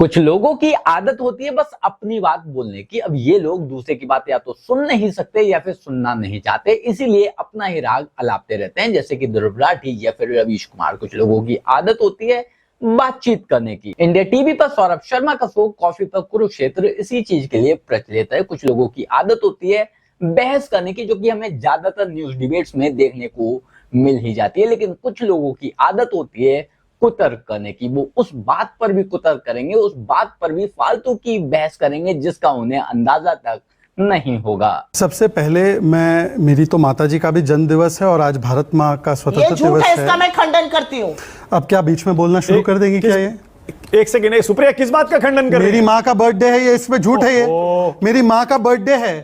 कुछ लोगों की आदत होती है बस अपनी बात बोलने की। अब ये लोग दूसरे की बात या तो सुन नहीं सकते या फिर सुनना नहीं चाहते, इसीलिए अपना ही राग अलापते रहते हैं, जैसे कि ध्रुव राठी या फिर रवीश कुमार। कुछ लोगों की आदत होती है बातचीत करने की। इंडिया टीवी पर सौरभ शर्मा का शो कॉफी पर कुरुक्षेत्र इसी चीज के लिए प्रचलित है। कुछ लोगों की आदत होती है बहस करने की, जो कि हमें ज्यादातर न्यूज डिबेट्स में देखने को मिल ही जाती है। लेकिन कुछ लोगों की आदत होती है कुतर्क करने की। वो उस बात पर भी कुतर्क करेंगे, उस बात पर भी फालतू की बहस करेंगे जिसका उन्हें अंदाजा तक नहीं होगा। सबसे पहले मेरी तो माताजी का भी जन्म दिवस है और आज भारत माँ का स्वतंत्रता दिवस है। इसका मैं खंडन करती हूँ। अब क्या बीच में बोलना शुरू कर देंगी क्या? ये एक सेकंड, सुप्रिया किस बात का खंडन कर रही है? मेरी माँ का बर्थडे है, ये इसमें झूठ है। ये मेरी माँ का बर्थडे है,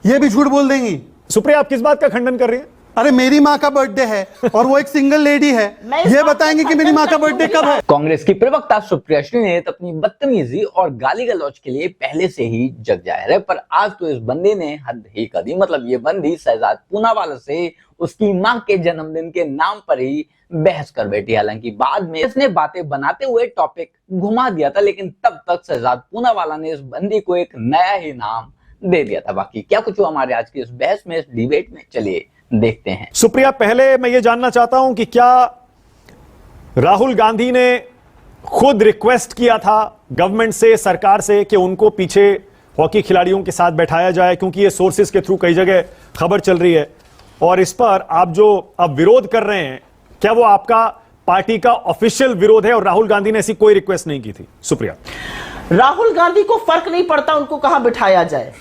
ये भी झूठ बोल देंगी। सुप्रिया आप किस बात का खंडन कर रही है? अरे मेरी माँ का बर्थडे है और वो एक सिंगल लेडी है, ये बताएंगे कि मेरी माँ का बर्थडे कब है? कांग्रेस की प्रवक्ता सुप्रिया श्रीनेत अपनी बदतमीजी और गाली गलौज के लिए पहले से ही जग जाहिर है, पर आज तो इस बंदे ने हद ही कर दी। मतलब ये बंदी शहजाद पूनावाला से उसकी माँ के जन्मदिन के नाम पर ही बहस कर बैठी। हालांकि बाद में इसने बातें बनाते हुए टॉपिक घुमा दिया था, लेकिन तब तक शहजाद पूनावाला ने इस बंदी को एक नया ही नाम दे दिया था। बाकी क्या कुछ हुआ हमारे आज की इस बहस में, इस डिबेट में, चलिए देखते हैं। सुप्रिया, पहले मैं ये जानना चाहता हूं कि क्या राहुल गांधी ने खुद रिक्वेस्ट किया था गवर्नमेंट से, सरकार से, कि उनको पीछे हॉकी खिलाड़ियों के साथ बैठाया जाए? क्योंकि ये सोर्सेज के थ्रू कई जगह खबर चल रही है और इस पर आप जो अब विरोध कर रहे हैं, क्या वो आपका पार्टी का ऑफिशियल विरोध है और राहुल गांधी ने ऐसी कोई रिक्वेस्ट नहीं की थी? सुप्रिया, राहुल गांधी को फर्क नहीं पड़ता उनको कहां बिठाया जाए,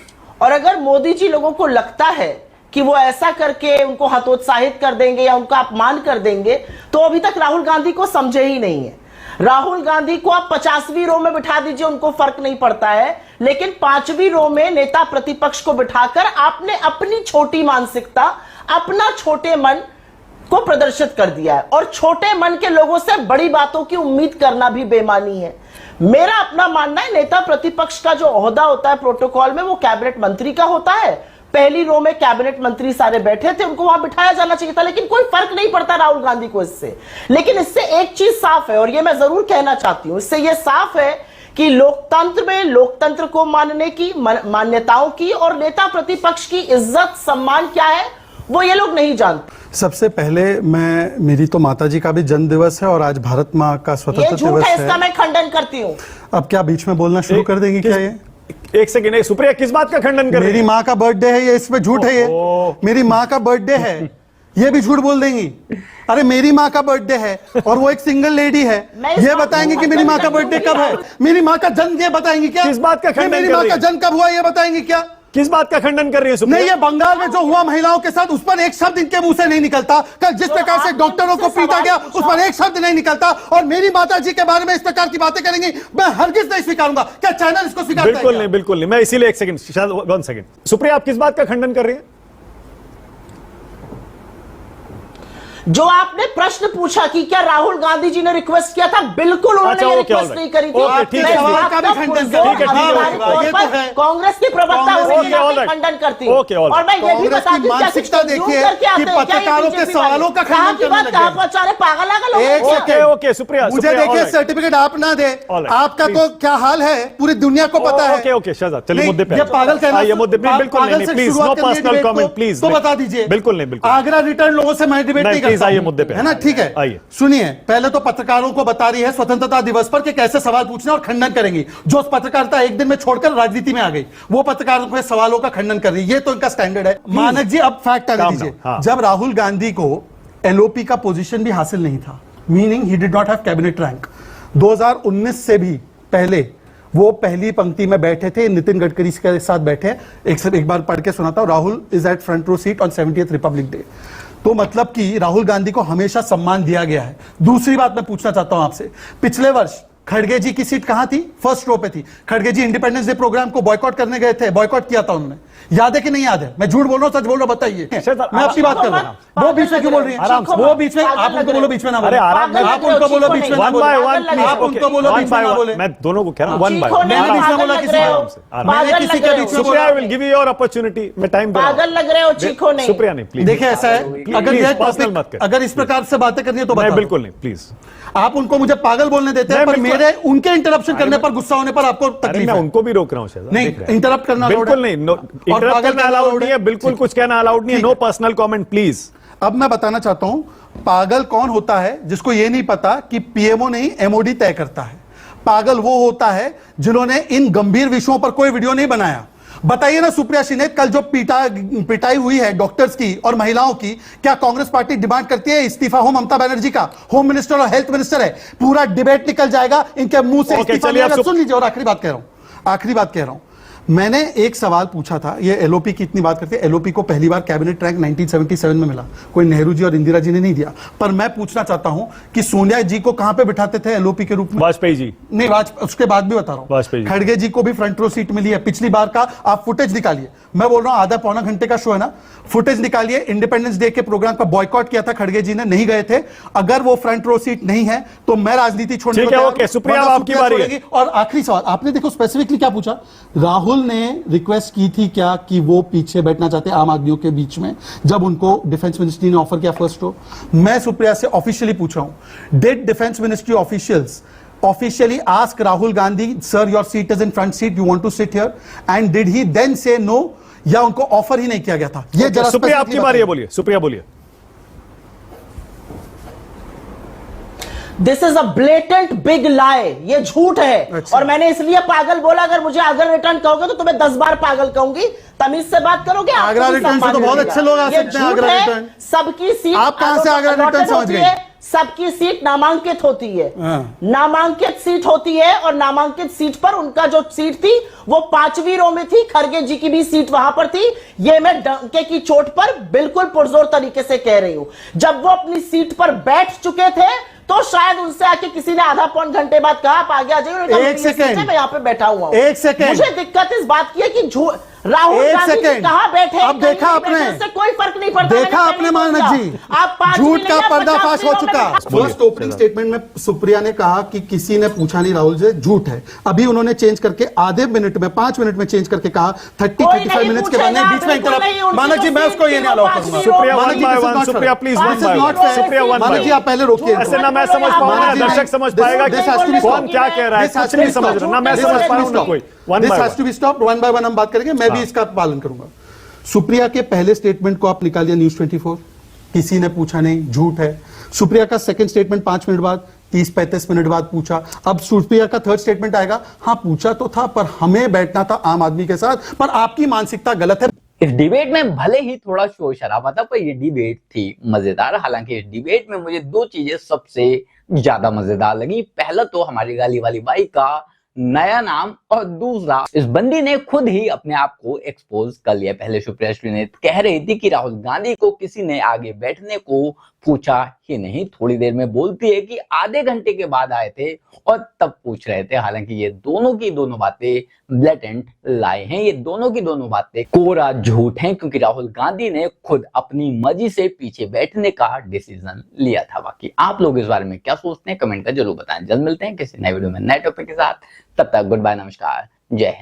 और अगर मोदी जी लोगों को लगता है कि वो ऐसा करके उनको हतोत्साहित कर देंगे या उनका अपमान कर देंगे, तो अभी तक राहुल गांधी को समझे ही नहीं है। राहुल गांधी को आप 50वीं रो में बिठा दीजिए, उनको फर्क नहीं पड़ता है, लेकिन 5वीं रो में नेता प्रतिपक्ष को बिठाकर आपने अपनी छोटी मानसिकता, अपना छोटे मन को प्रदर्शित कर दिया है। और छोटे मन के लोगों से बड़ी बातों की उम्मीद करना भी बेईमानी है। मेरा अपना मानना है, नेता प्रतिपक्ष का जो ओहदा होता है प्रोटोकॉल में, वो कैबिनेट मंत्री का होता है। पहली रो में कैबिनेट मंत्री सारे बैठे थे, उनको वहां बिठाया जाना चाहिए था, लेकिन कोई फर्क नहीं पड़ता राहुल गांधी को इससे। लेकिन इससे एक चीज साफ है, और ये मैं जरूर कहना चाहती हूं, इससे ये साफ है कि लोकतंत्र में लोकतंत्र को मानने की, मान्यताओं की और नेता प्रतिपक्ष की इज्जत सम्मान क्या है, वो ये लोग नहीं जानते। सबसे पहले मेरी तो माताजी का भी जन्म दिवस है और आज भारत माँ का स्वतंत्रता दिवस है। इसका मैं खंडन करती हूँ। अब क्या बीच में बोलना शुरू कर देंगी क्या? ये एक सेकंड, सुप्रिया किस बात का खंडन कर रही है? मेरी माँ का बर्थडे है, ये इसमें झूठ है। ये मेरी माँ का बर्थडे है, ये भी झूठ बोल देंगी। अरे मेरी माँ का बर्थडे है और वो एक सिंगल लेडी है, ये बताएंगे कि मेरी माँ का बर्थडे कब है? मेरी माँ का जन्म ये बताएंगी क्या? किस बात का खंडन? मेरी माँ का जन्म कब हुआ ये बताएंगी क्या? किस बात का खंडन कर रही है सुप्रिया? नहीं, ये बंगाल में जो हुआ महिलाओं के साथ, उस पर एक शब्द इनके मुंह से नहीं निकलता। कल जिस प्रकार से डॉक्टरों को पीटा गया, उस पर एक शब्द नहीं निकलता, और मेरी माताजी के बारे में इस प्रकार की बातें करेंगी, मैं हरगिज नहीं स्वीकारूंगा। क्या चैनल इसको स्वीकारता है? बिल्कुल नहीं, बिल्कुल नहीं। मैं इसीलिए एक सेकंड, शायद 1 सेकंड। सुप्रिया, आप किस बात का खंडन कर रही है? जो आपने प्रश्न पूछा कि क्या राहुल गांधी जी ने रिक्वेस्ट किया था, बिल्कुल उन्होंने ये रिक्वेस्ट नहीं करी थी। कांग्रेस की प्रवक्ता खंडन करती हूँ, और मैं ये भी बताती हूँ कि पत्रकारों के सवालों का खंडन करने लगे। पागल आगल। ओके सुप्रिया, मुझे देखिए सर्टिफिकेट आप ना दे, आपका तो क्या हाल है पूरी दुनिया को पता है। ओके शहजाद, चलिए मुद्दे पे। ये पागल कहना, ये मुद्दे पे बिल्कुल नहीं, please no personal comment please. तो बता दीजिए। बिल्कुल नहीं, बिल्कुल। आगरा रिटर्न लोगों से मैं डिबेट नहीं करता, आइए मुद्दे पे, है ना? ठीक है, आइए। सुनिए, पहले तो पत्रकारों को बता रही है स्वतंत्रता दिवस पर कि कैसे सवाल पूछना और खंडन करेंगी। जो पत्रकारिता एक दिन में छोड़कर राजनीति में आ गई, वो पत्रकारों के सवालों का खंडन कर रही है। ये तो इनका स्टैंडर्ड है। मानक जी, अब फैक्ट आने दीजिए। जब राहुल गांधी को एलओपी का पोजीशन भी हासिल नहीं था, meaning he did not have cabinet rank, 2019 से भी पहले वो पहली पंक्ति में बैठे थे, नितिन गडकरी के साथ बैठे। एक बार पढ़ के सुनाता हूं, Rahul is at front row seat on 70th republic day. तो मतलब कि राहुल गांधी को हमेशा सम्मान दिया गया है। दूसरी बात मैं पूछना चाहता हूं आपसे, पिछले वर्ष खड़गे जी की सीट कहां थी? फर्स्ट रो पे थी। खड़गे जी इंडिपेंडेंस डे प्रोग्राम को बॉयकॉट करने गए थे, बॉयकॉट किया था उन्होंने। याद है कि नहीं याद है? मैं झूठ बोल रहा हूं, सच बोल रहा हूं, बताइए। मैं अपनी बात कर रहा हूं, वो बीच में क्यों बोल रही है? वो बीच में, आप उनको बोलो बीच में ना बोले। आप उनको बोलो बीच में ना बोले। आप उनको बोलो बीच में ना बोले। मैं दोनों को कह रहा हूं, वन बाय वन। मैंने बीच में बोला किसी को? मैंने किसी के बीच में बोला? I will give you your opportunity. मैं टाइम दे रहा हूं। पागल लग रहे हो, चीखो नहीं। सुप्रिया नहीं, प्लीज। देखिए ऐसा है, अगर ये टॉपिक, अगर इस प्रकार से बातें करनी है तो बिल्कुल नहीं, प्लीज। आप उनको मुझे पागल बोलने देते हैं, पर मेरे मेरे उनके इंटरप्शन करने पर, गुस्सा होने पर आपको अरे तकलीफ मैं है? उनको भी रोक रहा हूं शहजाद, नहीं, देख रहे हैं। इंटरप्ट करना allowed बिल्कुल है? नहीं, और इंटरप्ट पागल करना कहना अलाउड allowed नहीं है, बिल्कुल ठीक। कुछ कहना अलाउड नहीं है। ठीक नो पर्सनल कमेंट प्लीज। अब मैं बताना चाहता हूं, पागल कौन होता है जिसको यह नहीं पता कि पीएमओ नहीं एमओडी तय करता है। पागल वो होता है जिन्होंने इन गंभीर विषयों पर कोई वीडियो नहीं बनाया। बताइए ना सुप्रिया श्रीनेत, कल जो पिटाई हुई है डॉक्टर्स की और महिलाओं की, क्या कांग्रेस पार्टी डिमांड करती है इस्तीफा हो ममता बनर्जी का? होम मिनिस्टर और हेल्थ मिनिस्टर है, पूरा डिबेट निकल जाएगा इनके मुंह से। इस्तीफा चलिए नहीं आएगा। सुन लीजिए, और आखिरी बात कह रहा हूं। मैंने एक सवाल पूछा था, ये एलओपी की इतनी बात करते हैं, एलओपी को पहली बार कैबिनेट रैंक 1977 में मिला, कोई नेहरू जी और इंदिरा जी ने नहीं दिया। पर मैं पूछना चाहता हूं कि सोनिया जी को कहां पे बिठाते थे एलओपी के रूप में? वाजपेयी जी। नहीं, उसके बाद भी बता रहा हूं, वाजपेयी जी। खड़गे जी को भी फ्रंट रो सीट मिली है। पिछली बार का आप फुटेज निकालिए, मैं बोल रहा हूं आधा पौना घंटे का शो है ना, फुटेज निकालिए। इंडिपेंडेंस डे के प्रोग्राम का बॉयकॉट किया था खड़गे जी ने, नहीं गए थे। अगर वो फ्रंट रो सीट नहीं है तो मैं राजनीति छोड़ने ठीक को है, तैयार ओके, हूं। सुप्रिया, वरना आपकी बारी है। छोड़ेगी। और आखिरी सवाल, आपने देखो स्पेसिफिकली क्या पूछा, राहुल ने रिक्वेस्ट की थी क्या कि वो पीछे बैठना चाहते आम आदमियों के बीच में जब उनको डिफेंस मिनिस्ट्री ने ऑफर किया फर्स्ट रो? मैं सुप्रिया से ऑफिशियली पूछ रहा हूं, did defence ministry officials officially ask Rahul Gandhi, sir, your seat is in front seat, you want to sit here? And did he then say no? या उनको offer ही नहीं किया गया था? ये जरा सुप्रिया आपकी बारी है, बोलिए सुप्रिया, बोलिए। This is a blatant big lie, ये झूठ है। अच्छा। और मैंने इसलिए पागल बोला, अगर मुझे आगरा रिटर्न कहोगे तो तुम्हें 10 बार पागल कहूंगी। तमीज से बात करोगे। आगरा रिटर्न से तो बहुत अच्छे लोग आ सकते हैं। आगरा रिटर्न, सबकी सीट, आप कहां से आगरा रिटर्न समझ गए? सबकी सीट नामांकित होती है, हाँ। नामांकित सीट होती है, और नामांकित सीट पर उनका जो सीट थी वो 5वीं रो में थी। खड़गे जी की भी सीट वहां पर थी। ये मैं डंके की चोट पर बिल्कुल पुरजोर तरीके से कह रही हूं। जब वो अपनी सीट पर बैठ चुके थे तो शायद उनसे आके किसी ने आधा पौन घंटे बाद कहा आप आगे आ जाइए। एक सेकंड, मैं यहाँ पे बैठा हुआ हूं। एक सेकंड, मुझे दिक्कत इस बात की है कि राहुल एक गांधी जी सेकंड, कहां बैठे, अब देखा आपने, इससे कोई फर्क नहीं पड़ता। देखा आपने मानक जी, आप झूठ का पर्दाफाश हो चुका। फर्स्ट ओपनिंग स्टेटमेंट में सुप्रिया ने कहा कि किसी ने पूछा नहीं राहुल से, झूठ है। अभी उन्होंने चेंज करके आधे मिनट में 5 मिनट में चेंज करके कहा 30-35 मिनट्स के बाद बीच में इंटरप्ट। मानक जी मैं उसको ये नहीं अलाउ करूंगा। Supriya one by one, Supriya please one by one, Supriya one मानक बाय जी आप पहले रोकिए। ऐसे ना मैं समझ पाऊंगा, दर्शक समझ पाएगा कि कौन क्या कह रहा है, कुछ नहीं समझ रहा ना, मैं समझ पाऊंगा ना कोई। वन बाय वन हम बात करेंगे, मैं भी इसका पालन करूंगा। सुप्रिया के पहले स्टेटमेंट को आप निकालिए न्यूज 24, किसी ने पूछा नहीं, झूठ है। सुप्रिया का सेकंड स्टेटमेंट 5 मिनट बाद, 30-35 मिनट बाद पूछा। अब सुप्रिया का थर्ड स्टेटमेंट आएगा, हाँ पूछा तो था पर हमें बैठना था आम आदमी के साथ, पर आपकी मानसिकता गलत है। इस डिबेट में भले ही थोड़ा शोर शराबा था पर ये डिबेट थी मजेदार। हालांकि इस डिबेट में मुझे 2 चीजें सबसे ज्यादा मजेदार लगी। पहला तो हमारी गाली वाली बाई का नया नाम, और दूसरा इस बंदी ने खुद ही अपने आप को एक्सपोज कर लिया। पहले सुप्रिया श्रीनेत कह रही थी कि राहुल गांधी को किसी ने आगे बैठने को पूछा ही नहीं। थोड़ी देर में बोलती है कि आधे घंटे के बाद आए थे और तब पूछ रहे थे। हालांकि ये दोनों की दोनों बातें ब्लेटेंट लाई हैं, ये दोनों की दोनों बातें कोरा झूठ हैं, क्योंकि राहुल गांधी ने खुद अपनी मर्जी से पीछे बैठने का डिसीजन लिया था। बाकी आप लोग इस बारे में क्या सोचते हैं कमेंट कर जरूर बताएं। जल्द मिलते हैं किसी नए वीडियो में नए टॉपिक के साथ, तब तक गुड बाय, नमस्कार, जय हिंद।